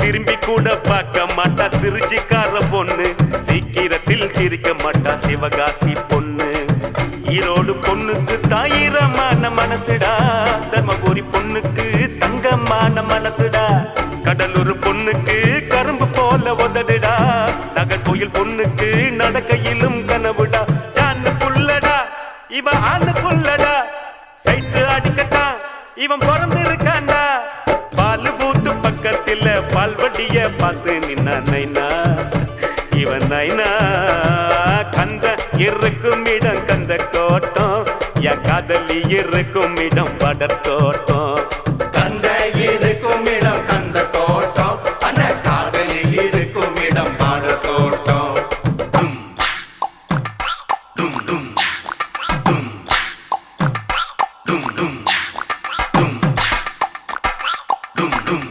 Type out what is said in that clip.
திரும்பி கூட பார்க்க மாட்டா திருச்சிக்கார பொண்ணு, சீக்கிரத்தில் சிரிக்க மாட்டா சிவகாசி பொண்ணு. ஈரோடு பொண்ணுக்கு தாயிரமான மனசுடா, தர்மபுரி பொண்ணுக்கு தங்கமான மனசுடா, கடலூர் பொண்ணுக்கு கரும்பு போல உதடுடா, நகர்கோயில் பொண்ணுக்கு நடக்கையிலும் கனவுடா. ஜான்னு புள்ளடா இவன் ஆண்டு புள்ளடா, சைட்டு அடிக்கத்தான் இவன் பிறந்திருக்காண்டா. பால் பூத்து பக்கத்தில் பால்வடிய பார்த்து நின்னா நைனா, இவன் நைனா. கந்த இருக்கும் இடம் கந்த கோட்டம், என் காதலி இருக்கும் இடம் படத்தோட்டம்.